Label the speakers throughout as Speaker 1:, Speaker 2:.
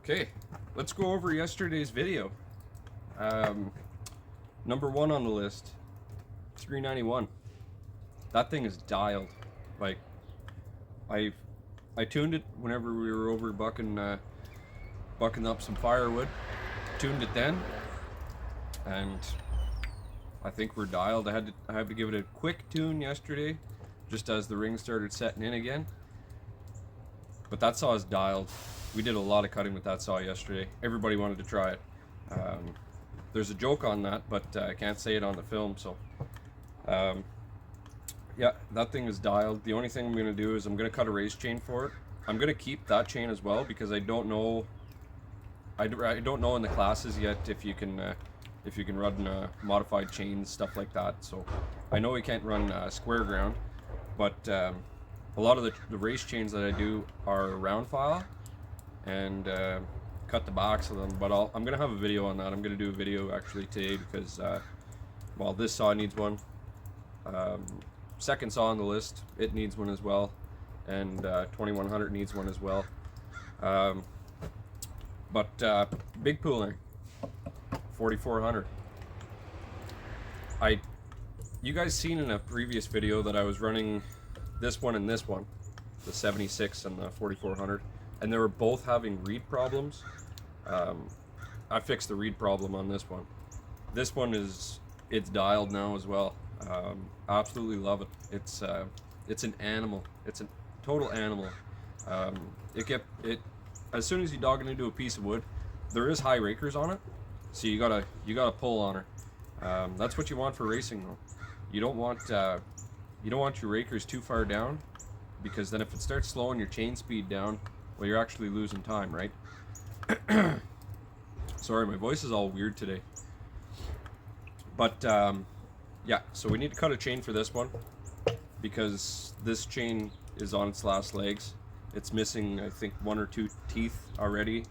Speaker 1: Okay, let's go over yesterday's video. Number one on the list, 391. That thing is dialed. Like, I I tuned it whenever we were over bucking up some firewood. Tuned it then, and I think we're dialed. I had to give it a quick tune yesterday, just as the ring started setting in again. But that saw is dialed. We did a lot of cutting with that saw yesterday. Everybody wanted to try it. There's a joke on that, but I can't say it on the film, so yeah, that thing is dialed. The only thing I'm going to do is I'm going to cut a race chain for it. I'm going to keep that chain as well because I don't know in the classes yet if you can run modified chains, stuff like that. So I know we can't run square ground, but a lot of the race chains that I do are round file and cut the backs of them. But I'm gonna have a video on that. I'm gonna do a video actually today because well, this saw needs one. Second saw on the list, it needs one as well, and 2100 needs one as well. But big pooling, 4400. You guys seen in a previous video that I was running this one and this one, the 76 and the 4400, and they were both having read problems. I fixed the read problem on this one. This one it's dialed now as well. Absolutely love it. It's an animal. It's a total animal. It as soon as you dog it into a piece of wood, there is high rakers on it, so you gotta pull on her. That's what you want for racing though. You don't want your rakers too far down, because then if it starts slowing your chain speed down, well, you're actually losing time, right? Sorry, my voice is all weird today. But yeah, so we need to cut a chain for this one because this chain is on its last legs. It's missing, I think, 1 or 2 teeth already.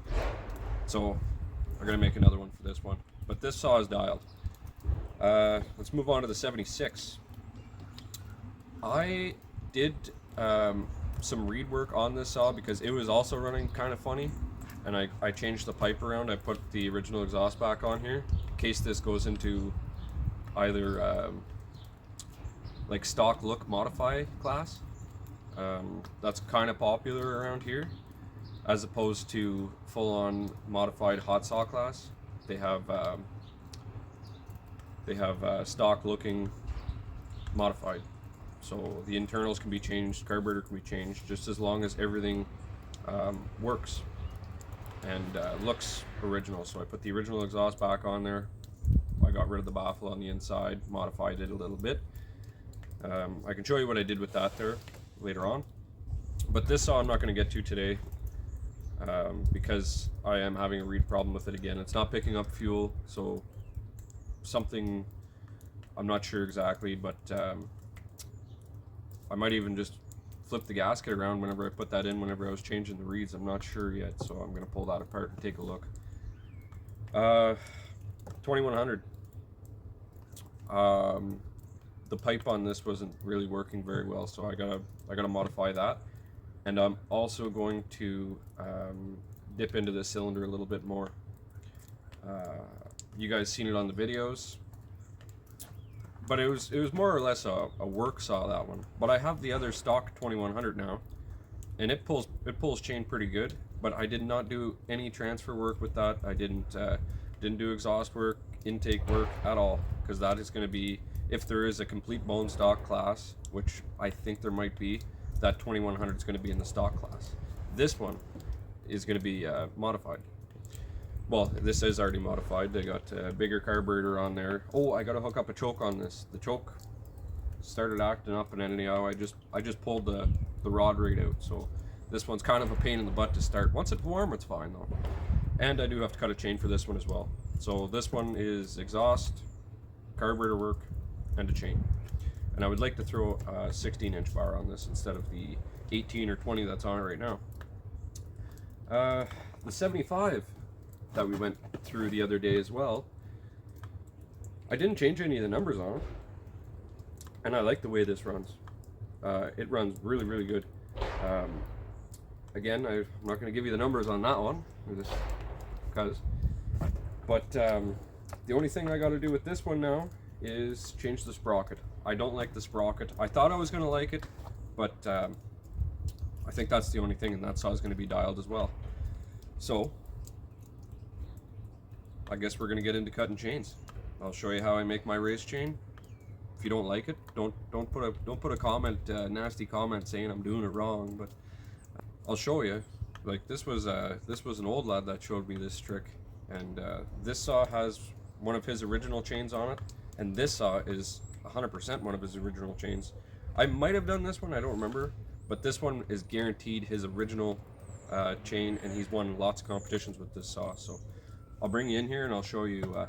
Speaker 1: So we're gonna make another one for this one. But this saw is dialed. Let's move on to the 76. I did some reed work on this saw because it was also running kind of funny, and I changed the pipe around. I put the original exhaust back on here in case this goes into either like stock look modify class. That's kind of popular around here, as opposed to full-on modified hot saw class. They have stock looking modified, so the internals can be changed, carburetor can be changed, just as long as everything works and looks original. So I put the original exhaust back on there. I got rid of the baffle on the inside, modified it a little bit. I can show you what I did with that there later on, but this saw I'm not going to get to today because I am having a read problem with it again. It's not picking up fuel, so something, I'm not sure exactly, but I might even just flip the gasket around whenever I put that in, whenever I was changing the reeds. I'm not sure yet, so I'm going to pull that apart and take a look. 2100. The pipe on this wasn't really working very well, so I gotta modify that, and I'm also going to dip into the cylinder a little bit more. You guys seen it on the videos, but it was more or less a work saw, that one. But I have the other stock 2100 now, and it pulls chain pretty good. But I did not do any transfer work with that. I didn't do exhaust work, intake work at all, because that is going to be, if there is a complete bone stock class, which I think there might be, that 2100 is going to be in the stock class. This one is going to be modified. Well, this is already modified. They got a bigger carburetor on there. Oh, I got to hook up a choke on this. The choke started acting up, and anyhow, I just pulled the rod right out. So this one's kind of a pain in the butt to start. Once it's warm, it's fine though. And I do have to cut a chain for this one as well. So this one is exhaust, carburetor work, and a chain. And I would like to throw a 16-inch bar on this instead of the 18 or 20 that's on it right now. The 75 that we went through the other day as well, I didn't change any of the numbers on it, and I like the way this runs. It runs really, really good. Again, I'm not going to give you the numbers on that one, but the only thing I got to do with this one now is change the sprocket. I don't like the sprocket. I thought I was going to like it, but I think that's the only thing, and that saw is going to be dialed as well. So I guess we're going to get into cutting chains. I'll show you how I make my race chain. If you don't like it, don't put a comment, nasty comment saying I'm doing it wrong. But I'll show you. Like this was an old lad that showed me this trick, and this saw has one of his original chains on it, and this saw is 100% one of his original chains. I might have done this one, I don't remember, but this one is guaranteed his original chain, and he's won lots of competitions with this saw. So I'll bring you in here and I'll show you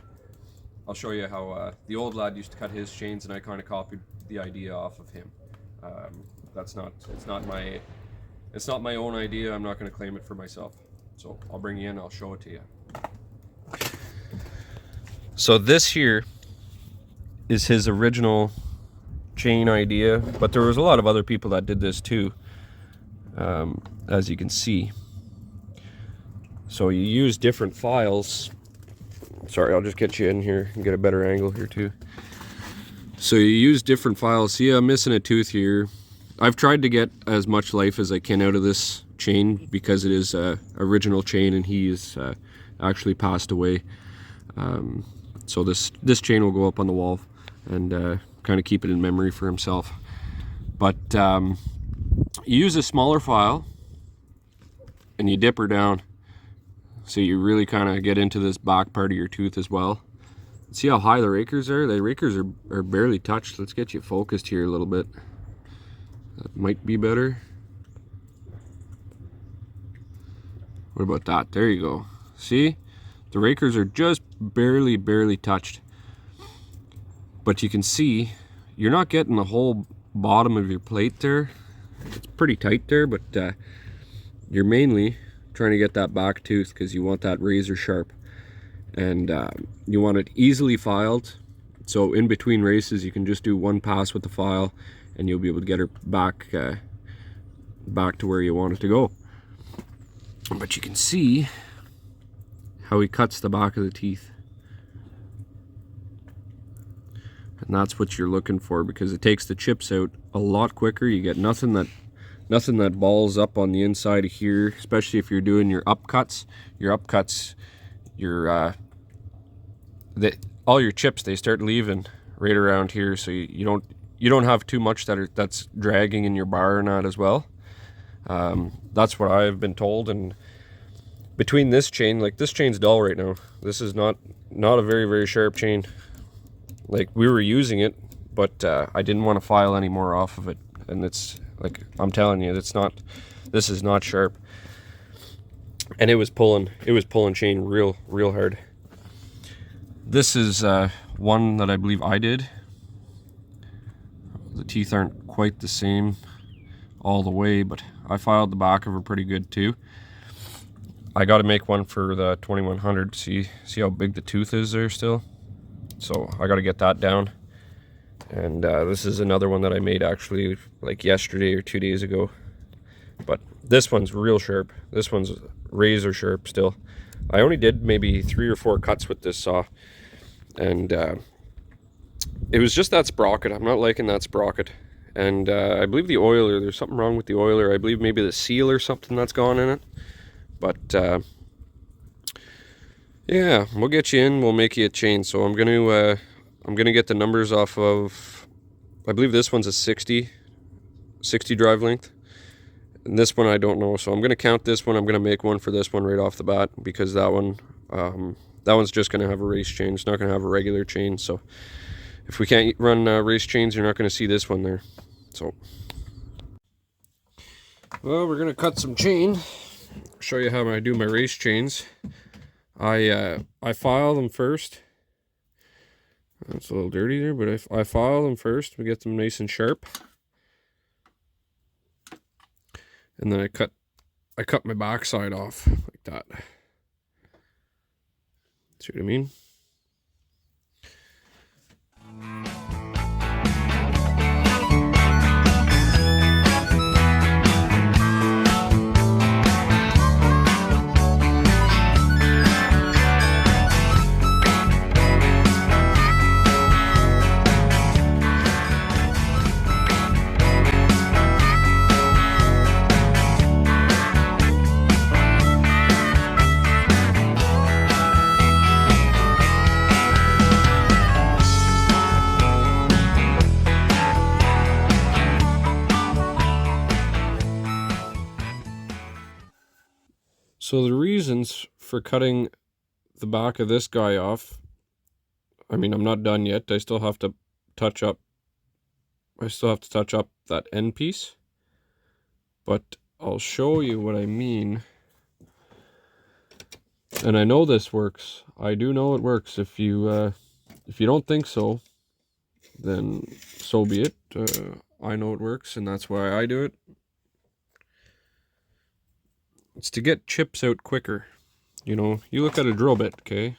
Speaker 1: how the old lad used to cut his chains, and I kind of copied the idea off of him. It's not my own idea. I'm not going to claim it for myself. So I'll bring you in, I'll show it to you. So this here is his original chain idea, but there was a lot of other people that did this too, as you can see. So you use different files. Sorry, I'll just get you in here and get a better angle here too. So you use different files. See, I'm missing a tooth here. I've tried to get as much life as I can out of this chain because it is a original chain, and he is actually passed away. So this chain will go up on the wall and kind of keep it in memory for himself. But you use a smaller file and you dip her down, so you really kind of get into this back part of your tooth as well. See how high the rakers are? The rakers are barely touched. Let's get you focused here a little bit. That might be better. What about that? There you go. See? The rakers are just barely touched. But you can see you're not getting the whole bottom of your plate there. It's pretty tight there, but you're mainly trying to get that back tooth because you want that razor sharp, and you want it easily filed. So in between races you can just do one pass with the file and you'll be able to get her back to where you want it to go. But you can see how he cuts the back of the teeth, and that's what you're looking for because it takes the chips out a lot quicker. You get nothing that balls up on the inside of here, especially if you're doing your upcuts. All your chips, they start leaving right around here, so you don't have too much that's dragging in your bar or not as well. That's what I've been told. And between this chain, like this chain's dull right now. This is not a very sharp chain. Like we were using it, but I didn't want to file any more off of it, and it's like I'm telling you, this is not sharp. And it was pulling chain real hard. This is one that I believe I did. The teeth aren't quite the same all the way, but I filed the back of her pretty good too. I got to make one for the 2100. See how big the tooth is there still? So I got to get that down. And this is another one that I made actually like yesterday or 2 days ago. But this one's real sharp. This one's razor sharp still. I only did maybe 3 or 4 cuts with this saw. And it was just that sprocket. I'm not liking that sprocket. And I believe the oiler, there's something wrong with the oiler. I believe maybe the seal or something that's gone in it. But yeah, we'll get you in. We'll make you a chain. So I'm gonna get the numbers off of, I believe this one's a 60 drive length. And this one I don't know. So I'm gonna count this one. I'm gonna make one for this one right off the bat, because that one's just gonna have a race chain. It's not gonna have a regular chain. So if we can't run race chains, you're not gonna see this one there. So, well, we're gonna cut some chain. Show you how I do my race chains. I file them first. That's a little dirty there, but I file them first. We get them nice and sharp, and then I cut my backside off like that. See what I mean? So the reasons for cutting the back of this guy off, I mean, I'm not done yet. I still have to touch up that end piece, but I'll show you what I mean. And I know this works. I do know it works. If you don't think so, then so be it. I know it works, and that's why I do it. It's to get chips out quicker. You know, you look at a drill bit, okay?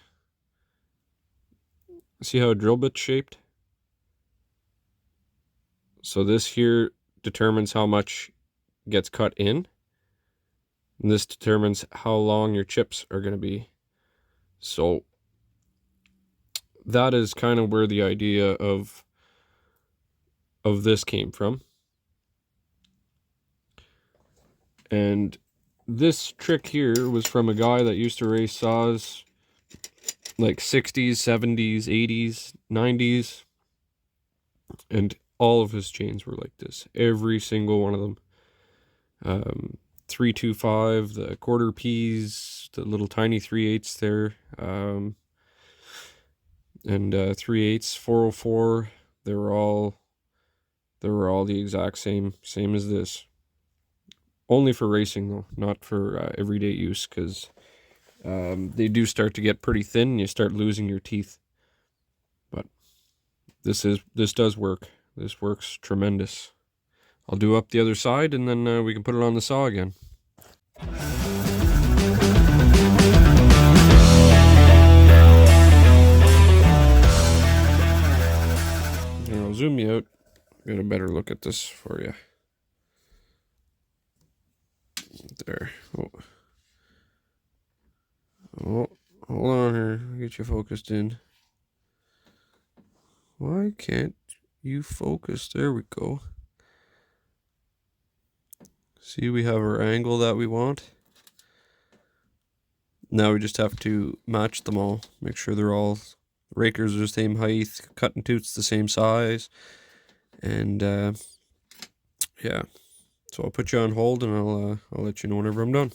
Speaker 1: See how a drill bit's shaped? So this here determines how much gets cut in. And this determines how long your chips are going to be. So that is kind of where the idea of this came from. And this trick here was from a guy that used to race saws like 60s, 70s, 80s, 90s. And all of his chains were like this. Every single one of them. 325, the quarter P's, the little tiny 3/8 there. And 3/8, 404. They were all the exact same as this. Only for racing though, not for everyday use, because they do start to get pretty thin and you start losing your teeth. But this does work. This works tremendous. I'll do up the other side and then we can put it on the saw again. And I'll zoom you out. Get a better look at this for you. There. Oh, hold on here. Get you focused in. Why can't you focus? There we go. See, we have our angle that we want. Now we just have to match them all. Make sure they're all, rakers are the same height, cutting tooth's the same size. And yeah. So I'll put you on hold and I'll let you know whenever I'm done.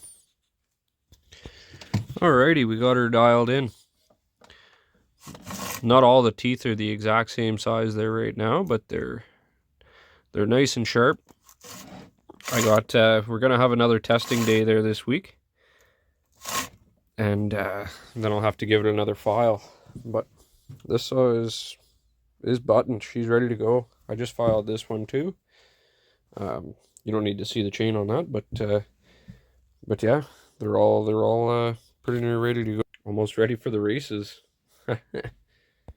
Speaker 1: Alrighty, we got her dialed in. Not all the teeth are the exact same size there right now, but they're nice and sharp. I got we're gonna have another testing day there this week, and then I'll have to give it another file. But this saw is buttoned. She's ready to go. I just filed this one too. You don't need to see the chain on that, but yeah, they're all pretty near ready to go. Almost ready for the races.